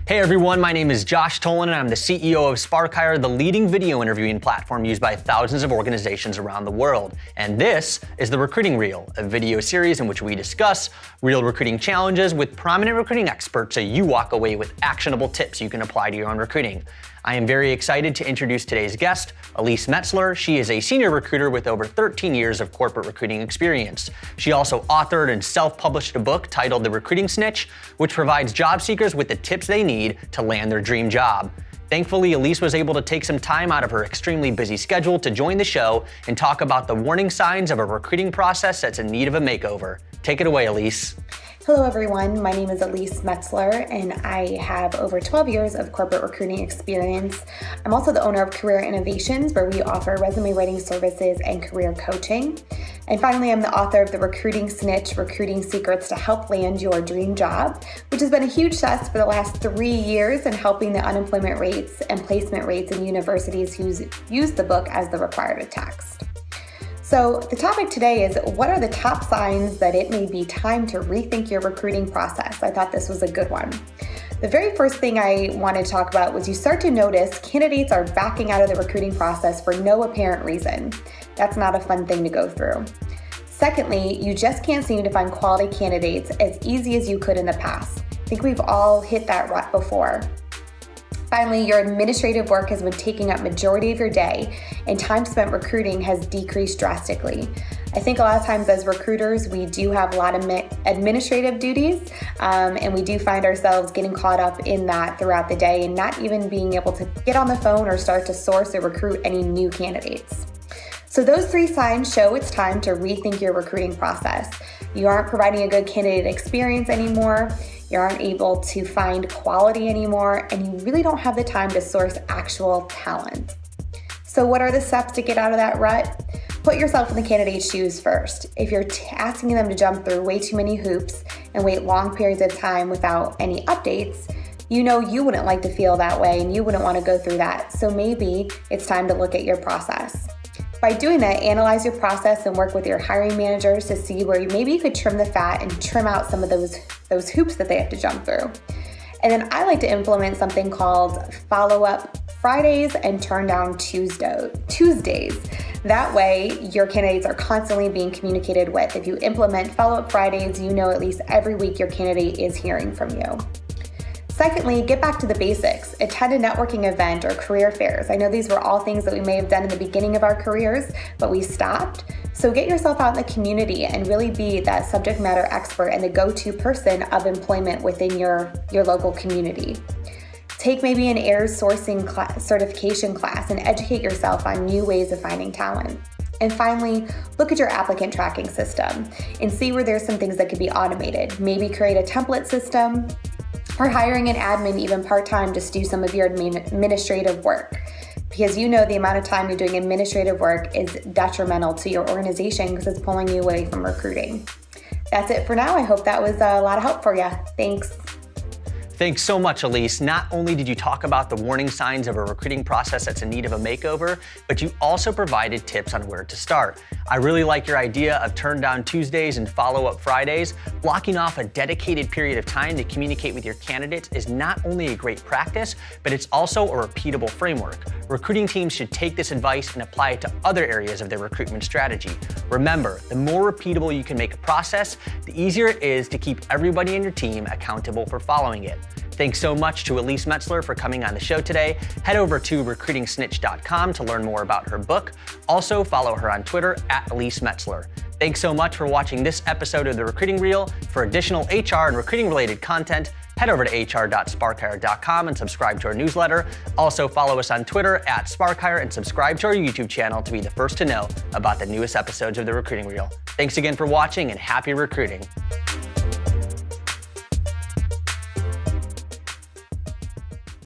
Hey everyone, my name is Josh Tolan and I'm the CEO of SparkHire, the leading video interviewing platform used by thousands of organizations around the world. And this is the Recruiting Reel, a video series in which we discuss real recruiting challenges with prominent recruiting experts so you walk away with actionable tips you can apply to your own recruiting. I am very excited to introduce today's guest, Alysse Metzler. She is a senior recruiter with over 13 years of corporate recruiting experience. She also authored and self-published a book titled The Recruiting Snitch, which provides job seekers with the tips they need to land their dream job. Thankfully, Alysse was able to take some time out of her extremely busy schedule to join the show and talk about the warning signs of a recruiting process that's in need of a makeover. Take it away, Alysse. Hello everyone, my name is Alysse Metzler and I have over 12 years of corporate recruiting experience. I'm also the owner of Career Innovations, where we offer resume writing services and career coaching. And finally, I'm the author of The Recruiting Snitch, Recruiting Secrets to Help Land Your Dream Job, which has been a huge success for the last 3 years in helping the unemployment rates and placement rates in universities who use the book as the required text. So the topic today is, what are the top signs that it may be time to rethink your recruiting process? I thought this was a good one. The very first thing I wanted to talk about was you start to notice candidates are backing out of the recruiting process for no apparent reason. That's not a fun thing to go through. Secondly, you just can't seem to find quality candidates as easy as you could in the past. I think we've all hit that rut before. Finally, your administrative work has been taking up majority of your day and time spent recruiting has decreased drastically. I think a lot of times as recruiters, we do have a lot of administrative duties and we do find ourselves getting caught up in that throughout the day and not even being able to get on the phone or start to source or recruit any new candidates. So those 3 signs show it's time to rethink your recruiting process. You aren't providing a good candidate experience anymore. You aren't able to find quality anymore, and you really don't have the time to source actual talent. So what are the steps to get out of that rut? Put yourself in the candidate's shoes first. If you're asking them to jump through way too many hoops and wait long periods of time without any updates, you know you wouldn't like to feel that way and you wouldn't want to go through that. So maybe it's time to look at your process. By doing that, analyze your process and work with your hiring managers to see where maybe you could trim the fat and trim out some of those hoops that they have to jump through. And then I like to implement something called FollowUp Fridays and Turn Down Tuesdays. That way, your candidates are constantly being communicated with. If you implement FollowUp Fridays, you know at least every week your candidate is hearing from you. Secondly, get back to the basics. Attend a networking event or career fairs. I know these were all things that we may have done in the beginning of our careers, but we stopped. So get yourself out in the community and really be that subject matter expert and the go-to person of employment within your local community. Take maybe an AIRS sourcing certification class and educate yourself on new ways of finding talent. And finally, look at your applicant tracking system and see where there's some things that could be automated. Maybe create a template system, or hiring an admin even part-time just do some of your administrative work. Because you know the amount of time you're doing administrative work is detrimental to your organization because it's pulling you away from recruiting. That's it for now. I hope that was a lot of help for you. Thanks. Thanks so much, Alysse. Not only did you talk about the warning signs of a recruiting process that's in need of a makeover, but you also provided tips on where to start. I really like your idea of Turn Down Tuesdays and Follow-Up Fridays. Blocking off a dedicated period of time to communicate with your candidates is not only a great practice, but it's also a repeatable framework. Recruiting teams should take this advice and apply it to other areas of their recruitment strategy. Remember, the more repeatable you can make a process, the easier it is to keep everybody in your team accountable for following it. Thanks so much to Alysse Metzler for coming on the show today. Head over to recruitingsnitch.com to learn more about her book. Also, follow her on Twitter @Alysse Metzler. Thanks so much for watching this episode of The Recruiting Reel. For additional HR and recruiting-related content, head over to hr.sparkhire.com and subscribe to our newsletter. Also, follow us on Twitter @SparkHire and subscribe to our YouTube channel to be the first to know about the newest episodes of The Recruiting Reel. Thanks again for watching and happy recruiting.